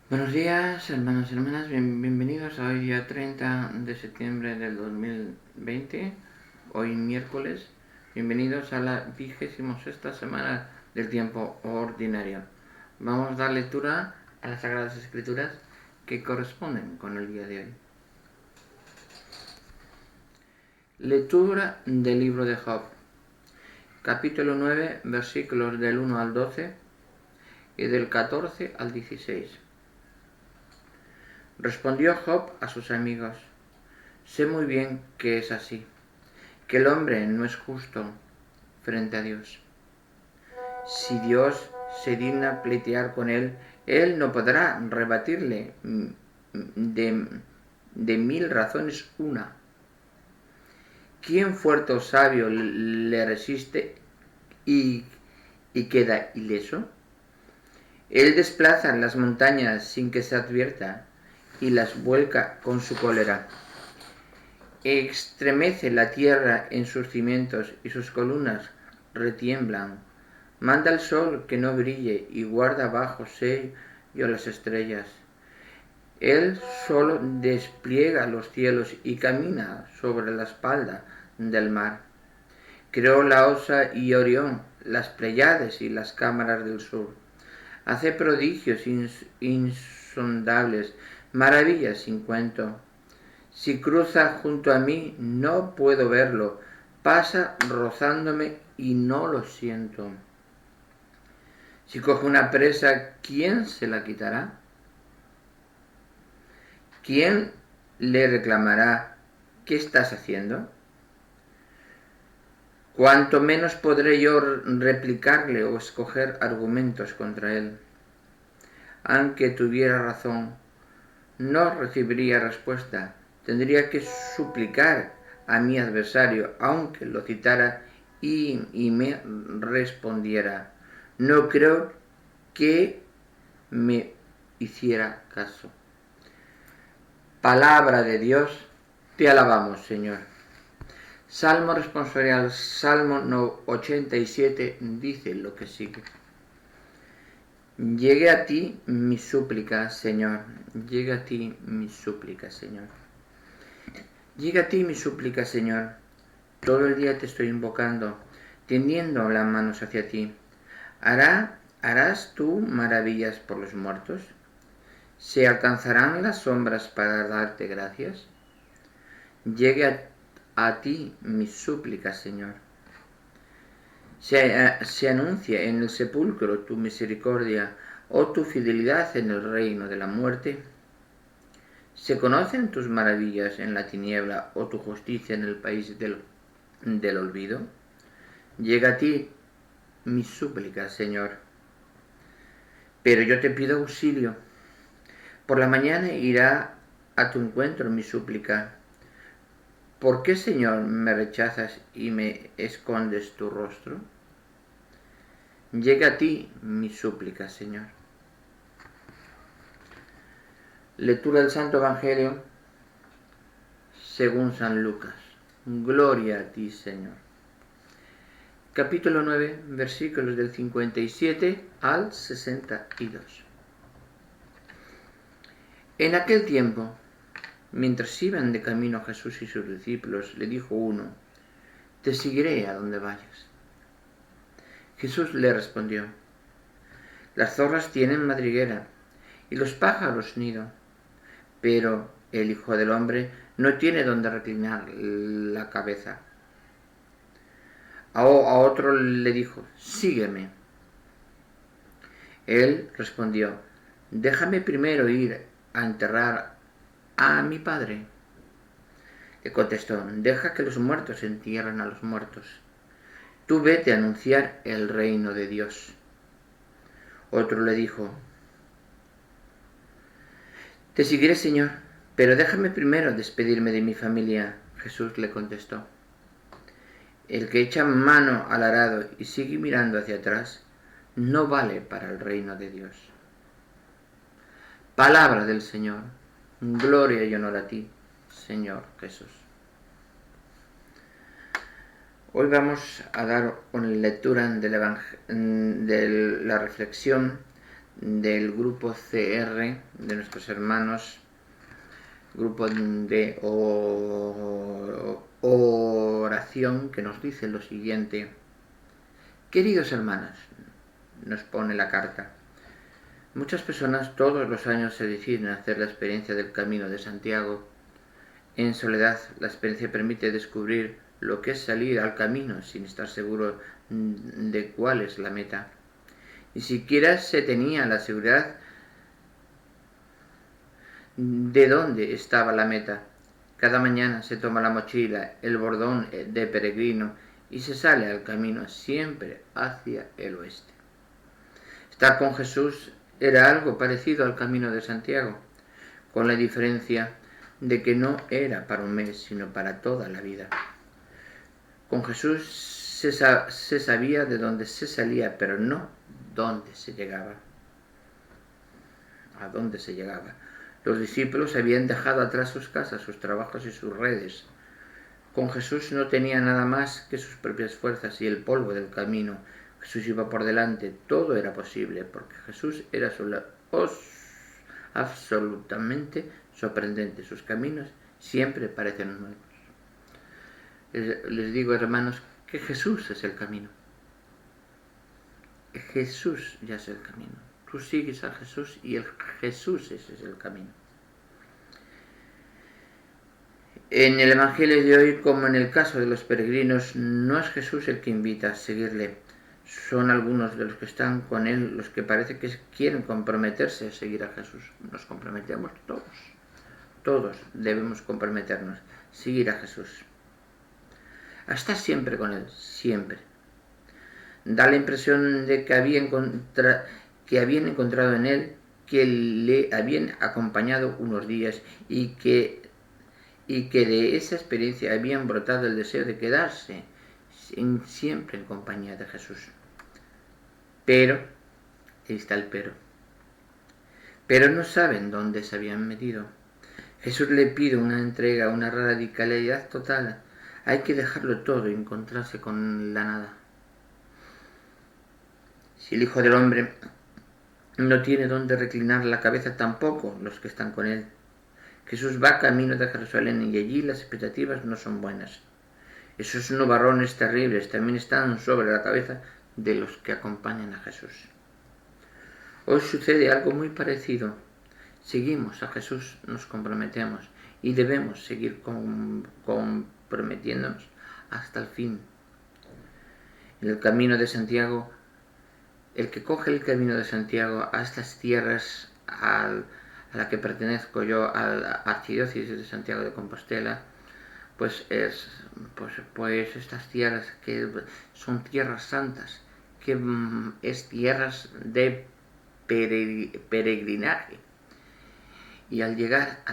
Buenos días, hermanos y hermanas, bienvenidos a hoy día 30 de septiembre del 2020, hoy miércoles. Bienvenidos a la 26ª semana del tiempo ordinario. Vamos a dar lectura a las Sagradas Escrituras que corresponden con el día de hoy. Lectura del libro de Job, capítulo 9, versículos del 1 al 12 y del 14 al 16. Respondió Job a sus amigos: sé muy bien que es así, que el hombre no es justo frente a Dios. Si Dios se digna pleitear con él, él no podrá rebatirle de 1000 razones una. ¿Quién fuerte o sabio le resiste y queda ileso? Él desplaza las montañas sin que se advierta y las vuelca con su cólera. Extremece la tierra en sus cimientos y sus columnas retiemblan. Manda el sol que no brille y guarda bajo sello las estrellas. Él solo despliega los cielos y camina sobre la espalda del mar. Creó la Osa y Orión, las Pléyades y las cámaras del sur. Hace prodigios insondables, maravillas sin cuento. Si cruza junto a mí, no puedo verlo. Pasa rozándome y no lo siento. Si coge una presa, ¿quién se la quitará? ¿Quién le reclamará? ¿Qué estás haciendo? Cuanto menos podré yo replicarle o escoger argumentos contra él. Aunque tuviera razón, no recibiría respuesta. Tendría que suplicar a mi adversario, aunque lo citara y me respondiera. No creo que me hiciera caso. Palabra de Dios, te alabamos, Señor. Salmo responsorial, Salmo 87, dice lo que sigue. Llegue a ti mi súplica, Señor. Llegue a ti mi súplica, Señor. Llega a ti mi súplica, Señor. Todo el día te estoy invocando, tendiendo las manos hacia ti. ¿Harás tú maravillas por los muertos? ¿Se alcanzarán las sombras para darte gracias? Llegue a ti mi súplica, Señor. Se anuncia en el sepulcro tu misericordia o tu fidelidad en el reino de la muerte. ¿Se conocen tus maravillas en la tiniebla o tu justicia en el país del olvido? Llega a ti mi súplica, Señor. Pero yo te pido auxilio. Por la mañana irá a tu encuentro mi súplica. ¿Por qué, Señor, me rechazas y me escondes tu rostro? Llega a ti mi súplica, Señor. Lectura del Santo Evangelio según San Lucas. Gloria a ti, Señor. Capítulo 9, versículos del 57 al 62. En aquel tiempo, mientras iban de camino Jesús y sus discípulos, le dijo uno: te seguiré a donde vayas. Jesús le respondió: las zorras tienen madriguera y los pájaros nido, pero el Hijo del Hombre no tiene donde reclinar la cabeza. A otro le dijo: sígueme. Él respondió: déjame primero ir a enterrar a mi padre. Le contestó: deja que los muertos entierren a los muertos. Tú vete a anunciar el reino de Dios. Otro le dijo: te seguiré, Señor, pero déjame primero despedirme de mi familia. Jesús le contestó: el que echa mano al arado y sigue mirando hacia atrás no vale para el reino de Dios. Palabra del Señor. Gloria y honor a ti, Señor Jesús. Hoy vamos a dar una lectura de la reflexión del grupo CR, de nuestros hermanos, grupo de oración, que nos dice lo siguiente. Queridos hermanos, nos pone la carta, muchas personas todos los años se deciden a hacer la experiencia del Camino de Santiago. En soledad, la experiencia permite descubrir lo que es salir al camino sin estar seguro de cuál es la meta. Ni siquiera se tenía la seguridad de dónde estaba la meta. Cada mañana se toma la mochila, el bordón de peregrino y se sale al camino, siempre hacia el oeste. Estar con Jesús era algo parecido al Camino de Santiago, con la diferencia de que no era para un mes, sino para toda la vida. Con Jesús se sabía de dónde se salía, pero no dónde se llegaba. ¿A dónde se llegaba? Los discípulos habían dejado atrás sus casas, sus trabajos y sus redes. Con Jesús no tenía nada más que sus propias fuerzas y el polvo del camino. Jesús iba por delante, todo era posible, porque Jesús era absolutamente sorprendente. Sus caminos siempre parecen nuevos. Les digo, hermanos, que Jesús es el camino. Jesús ya es el camino. Tú sigues a Jesús y Jesús ese es el camino. En el Evangelio de hoy, como en el caso de los peregrinos, no es Jesús el que invita a seguirle. Son algunos de los que están con él los que parece que quieren comprometerse a seguir a Jesús. Nos comprometemos todos. Todos debemos comprometernos, seguir a Jesús. A estar siempre con él, siempre. Da la impresión de que habían encontrado en él, que le habían acompañado unos días y que de esa experiencia habían brotado el deseo de quedarse siempre en compañía de Jesús. Pero, ahí está el pero no saben dónde se habían metido. Jesús le pide una entrega, una radicalidad total. Hay que dejarlo todo y encontrarse con la nada. Si el Hijo del Hombre no tiene dónde reclinar la cabeza, tampoco los que están con él. Jesús va camino de Jerusalén y allí las expectativas no son buenas. Esos nubarrones terribles también están sobre la cabeza de los que acompañan a Jesús. Hoy sucede algo muy parecido. Seguimos a Jesús, nos comprometemos y debemos seguir comprometiéndonos hasta el fin. En el Camino de Santiago, el que coge el Camino de Santiago a estas tierras a la que pertenezco yo, a la Archidiócesis de Santiago de Compostela, pues estas tierras que son tierras santas, que es tierras de peregrinaje. Y al llegar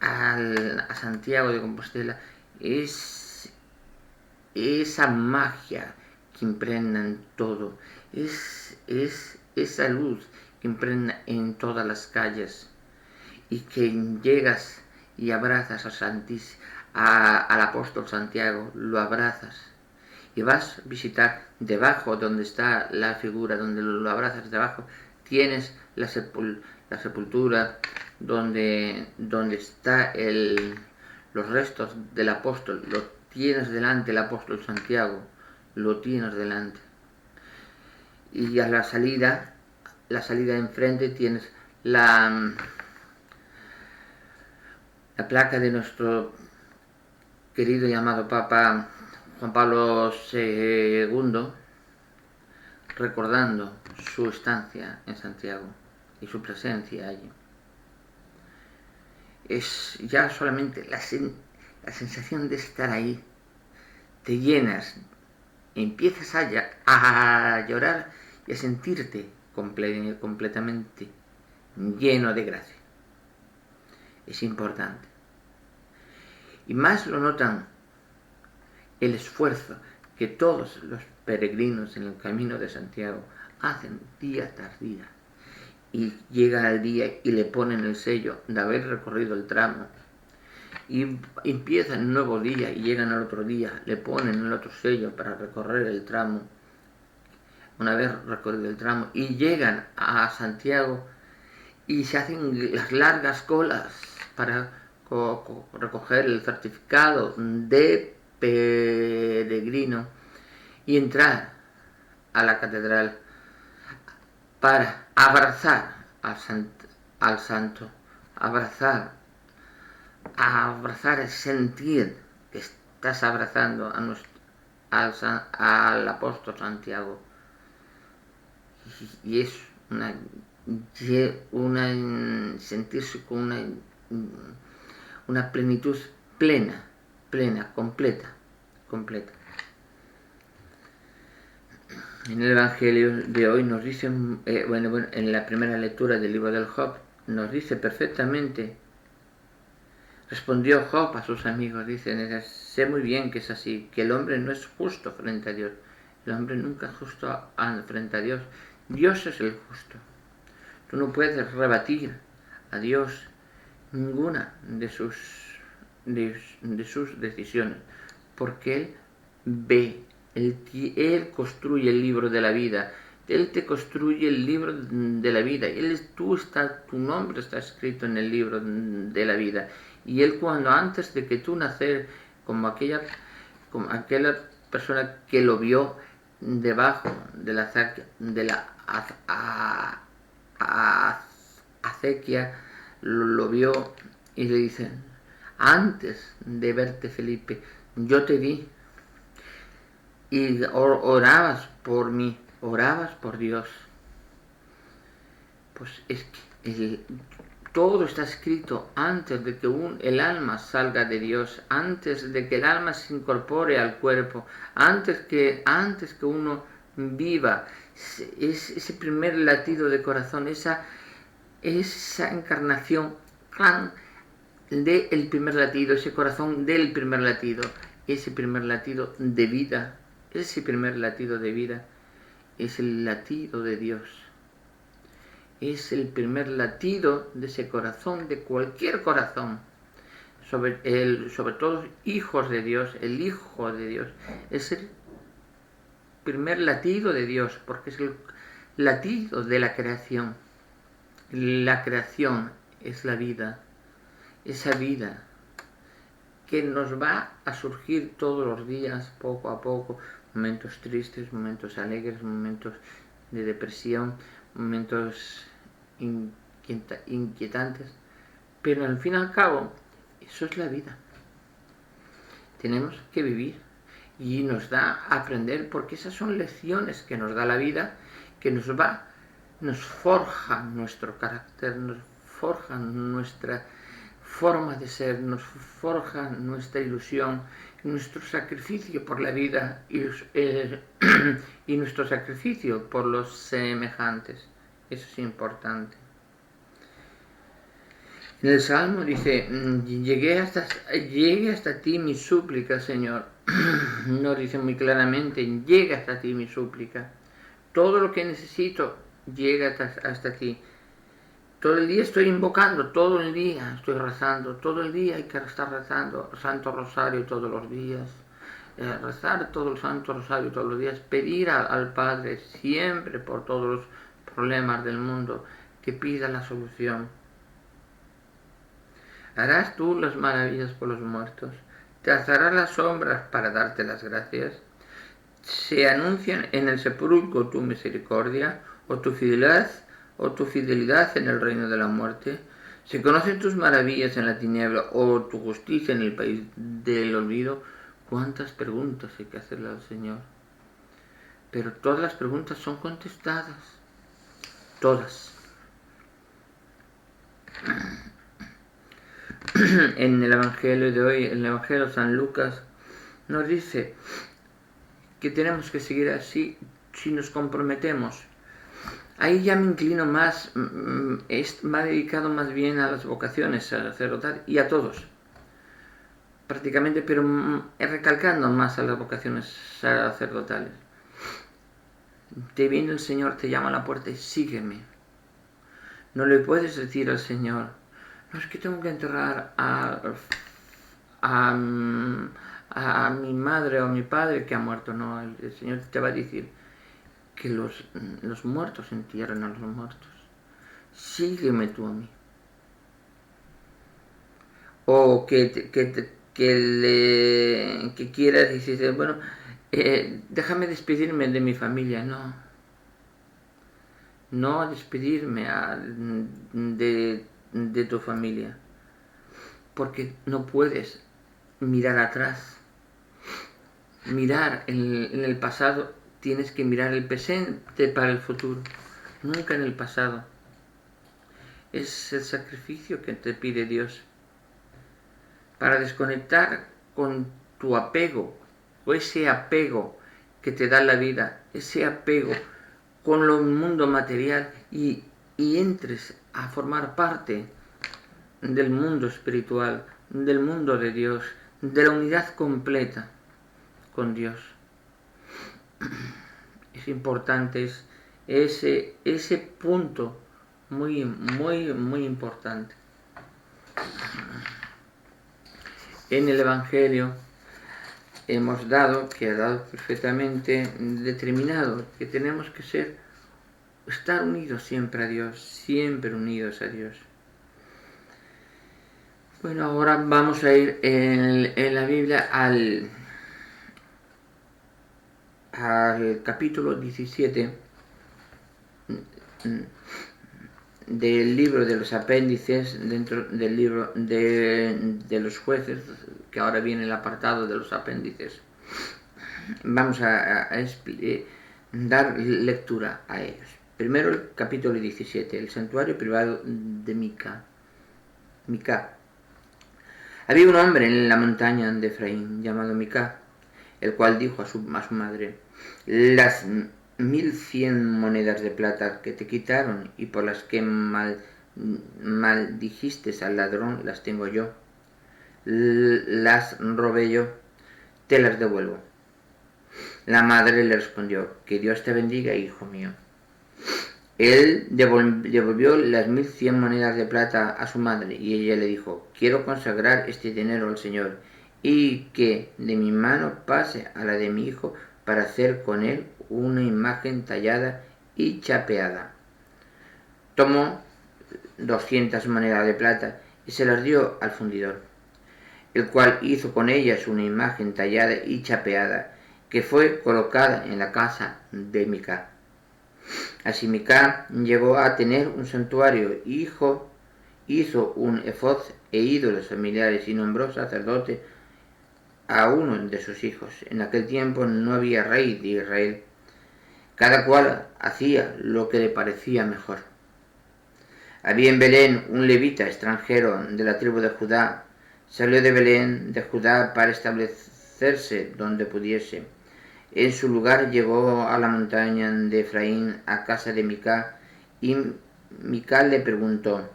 a Santiago de Compostela, es esa magia que impregna en todo, es esa luz que impregna en todas las calles, y que llegas y abrazas al apóstol Santiago, lo abrazas y vas a visitar debajo donde está la figura, donde lo abrazas debajo, tienes la sepultura donde está los restos del apóstol, lo tienes delante, el apóstol Santiago, lo tienes delante. Y a la salida enfrente tienes la placa de nuestro querido y amado Papa Juan Pablo II, recordando su estancia en Santiago y su presencia allí. Es ya solamente la sensación de estar ahí, te llenas, empiezas a llorar y a sentirte completamente lleno de gracia. Es importante. Y más lo notan el esfuerzo que todos los peregrinos en el Camino de Santiago hacen día tras día. Y llegan al día y le ponen el sello de haber recorrido el tramo. Y empiezan un nuevo día y llegan al otro día, le ponen el otro sello para recorrer el tramo. una vez recorrido el tramo, y llegan a Santiago y se hacen las largas colas para recoger el certificado de peregrino y entrar a la catedral para abrazar al santo, abrazar, sentir que estás abrazando al apóstol Santiago. Y es sentirse con una plenitud plena, completa. En el Evangelio de hoy nos dice, en la primera lectura del libro del Job, nos dice perfectamente, respondió Job a sus amigos, dice, sé muy bien que es así, que el hombre no es justo frente a Dios, el hombre nunca es justo frente a Dios, Dios es el justo. Tú no puedes rebatir a Dios ninguna de sus decisiones, porque Él ve, Él construye el libro de la vida, Él te construye el libro de la vida, tu nombre está escrito en el libro de la vida, y Él cuando antes de que tú nacer, como aquella persona que lo vio debajo de la acequia, lo vio y le dice, antes de verte, Felipe, yo te vi y orabas por mí, orabas por Dios. Pues es que todo está escrito antes de que el alma salga de Dios, antes de que el alma se incorpore al cuerpo, antes que uno viva ese primer latido de corazón, esa encarnación del primer latido, ese corazón del primer latido, ese primer latido de vida, es el latido de Dios. Es el primer latido de ese corazón, de cualquier corazón, sobre todo hijos de Dios, el Hijo de Dios. Es el primer latido de Dios, porque es el latido de la creación. La creación es la vida, esa vida que nos va a surgir todos los días, poco a poco, momentos tristes, momentos alegres, momentos de depresión, momentos inquietantes, pero al fin y al cabo, eso es la vida. Tenemos que vivir y nos da a aprender, porque esas son lecciones que nos da la vida, que nos forjan nuestro carácter, nos forjan nuestra forma de ser, nos forjan nuestra ilusión, nuestro sacrificio por la vida y nuestro sacrificio por los semejantes. Eso es importante. En el Salmo dice, llegué hasta ti mi súplica, Señor. No dice muy claramente, llega hasta ti mi súplica. Todo lo que necesito llega hasta ti. Todo el día estoy invocando, todo el día estoy rezando, todo el día hay que estar rezando Santo Rosario todos los días, rezar todo el Santo Rosario todos los días, pedir al Padre siempre por todos los problemas del mundo, que pida la solución. ¿Harás tú las maravillas por los muertos? ¿Te alzarás las sombras para darte las gracias? ¿Se anuncian en el sepulcro tu misericordia o tu fidelidad en el reino de la muerte? ¿Se conocen tus maravillas en la tiniebla o tu justicia en el país del olvido? ¿Cuántas preguntas hay que hacerle al Señor? Pero todas las preguntas son contestadas. Todas. En el Evangelio de hoy, en el Evangelio de San Lucas, nos dice que tenemos que seguir así si nos comprometemos. Ahí ya me inclino más, va dedicado más bien a las vocaciones sacerdotales y a todos, prácticamente, pero recalcando más a las vocaciones sacerdotales. Te viene el Señor, te llama a la puerta y sígueme. No le puedes decir al Señor, no, es que tengo que enterrar a mi madre o a mi padre que ha muerto. No, el Señor te va a decir, que los muertos entierren a los muertos. Sígueme tú a mí. O que quieras decir, bueno, déjame despedirme de mi familia. No despedirme de tu familia, porque no puedes mirar atrás. Mirar en el pasado, tienes que mirar el presente para el futuro, nunca en el pasado. Es el sacrificio que te pide Dios para desconectar con tu apego, o ese apego que te da la vida, ese apego con lo mundo material, y entres a formar parte del mundo espiritual, del mundo de Dios, de la unidad completa con Dios. Es importante ese punto muy importante. En el Evangelio hemos dado, que ha dado perfectamente determinado, que tenemos que estar unidos siempre a Dios, siempre unidos a Dios. Bueno, ahora vamos a ir en la Biblia al capítulo 17 del libro de los apéndices, dentro del libro de los jueces, que ahora viene el apartado de los apéndices. Vamos a dar lectura a ellos. Primero el capítulo 17, el santuario privado de Mica. Había un hombre en la montaña de Efraín llamado Mica, el cual dijo a su madre: las 1100 monedas de plata que te quitaron y por las que maldijiste al ladrón, las tengo yo. Las robé yo, te las devuelvo. La madre le respondió: que Dios te bendiga, hijo mío. Él devolvió las 1100 monedas de plata a su madre, y ella le dijo: quiero consagrar este dinero al Señor, y que de mi mano pase a la de mi hijo, para hacer con él una imagen tallada y chapeada. Tomó 200 monedas de plata y se las dio al fundidor, el cual hizo con ellas una imagen tallada y chapeada, que fue colocada en la casa de Mica. Así Mica llegó a tener un santuario, hizo un efod e ídolos familiares, y nombró sacerdote a uno de sus hijos. En aquel tiempo no había rey de Israel. Cada cual hacía lo que le parecía mejor. Había en Belén un levita extranjero de la tribu de Judá. Salió de Belén de Judá para establecerse donde pudiese. En su lugar llegó a la montaña de Efraín, a casa de Mica, y Mica le preguntó: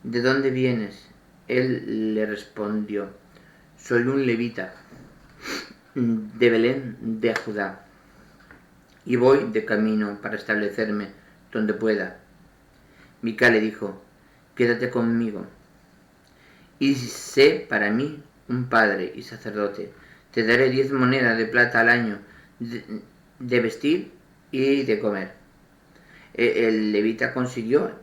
¿de dónde vienes? Él le respondió: soy un levita de Belén de Judá, y voy de camino para establecerme donde pueda. Mica le dijo: quédate conmigo, y sé para mí un padre y sacerdote. Te daré 10 monedas de plata al año, de vestir y de comer. El levita consintió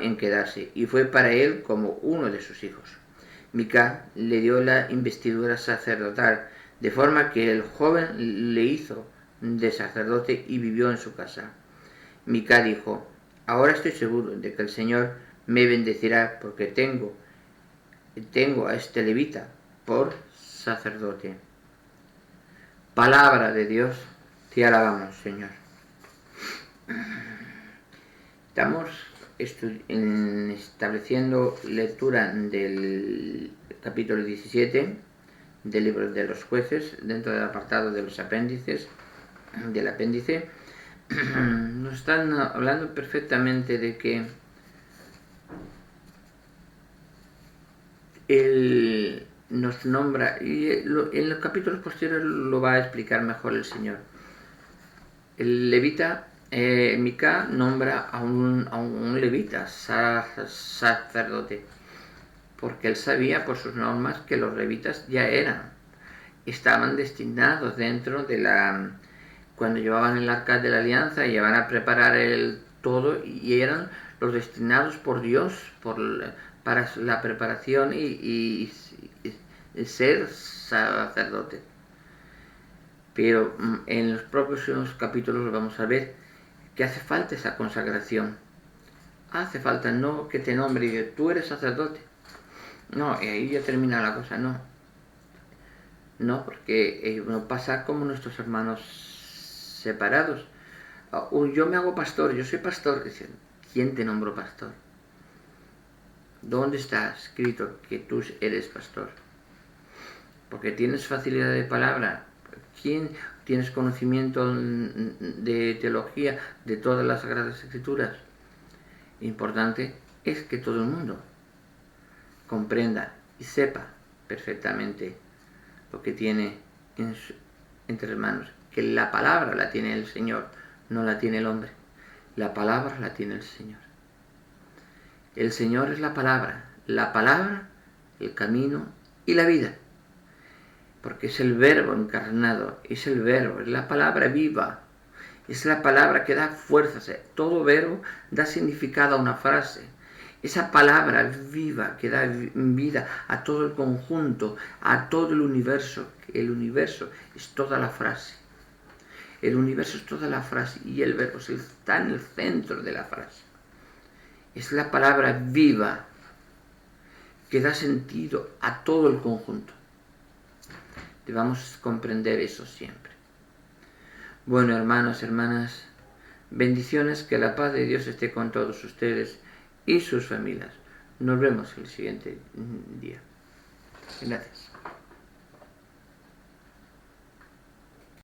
en quedarse, y fue para él como uno de sus hijos. Mica le dio la investidura sacerdotal, de forma que el joven le hizo de sacerdote y vivió en su casa. Mica dijo: ahora estoy seguro de que el Señor me bendecirá, porque tengo a este levita por sacerdote. Palabra de Dios, te alabamos, Señor. Estamos estableciendo lectura del capítulo 17 del libro de los jueces, dentro del apartado de los apéndices, del apéndice. Nos están hablando perfectamente de que Él nos nombra, y en los capítulos posteriores lo va a explicar mejor el Señor. El levita, Mica nombra a un levita, sacerdote, porque él sabía por sus normas que los levitas estaban destinados dentro de cuando llevaban el arca de la alianza, iban a preparar el todo y eran los destinados por Dios para la preparación y ser sacerdote. Pero en los próximos capítulos vamos a ver que hace falta esa consagración. Hace falta no que te nombre y diga, tú eres sacerdote. No, y ahí ya termina la cosa, no. No, porque no pasa como nuestros hermanos separados. Yo me hago pastor, yo soy pastor. Dicen, ¿quién te nombró pastor? ¿Dónde está escrito que tú eres pastor? Porque tienes facilidad de palabra. ¿Quién tienes conocimiento de teología de todas las Sagradas Escrituras? Importante es que todo el mundo comprenda y sepa perfectamente lo que tiene entre manos, que la palabra la tiene el Señor, no la tiene el hombre. La palabra la tiene el Señor. El Señor es la palabra, el camino y la vida, porque es el verbo encarnado, es el verbo, es la palabra viva, es la palabra que da fuerzas. Todo verbo da significado a una frase. Esa palabra viva que da vida a todo el conjunto, a todo el universo. El universo es toda la frase. El universo es toda la frase y el verbo está en el centro de la frase. Es la palabra viva que da sentido a todo el conjunto. Debemos comprender eso siempre. Bueno, hermanos, hermanas, bendiciones, que la paz de Dios esté con todos ustedes y sus familias. Nos vemos el siguiente día. Gracias.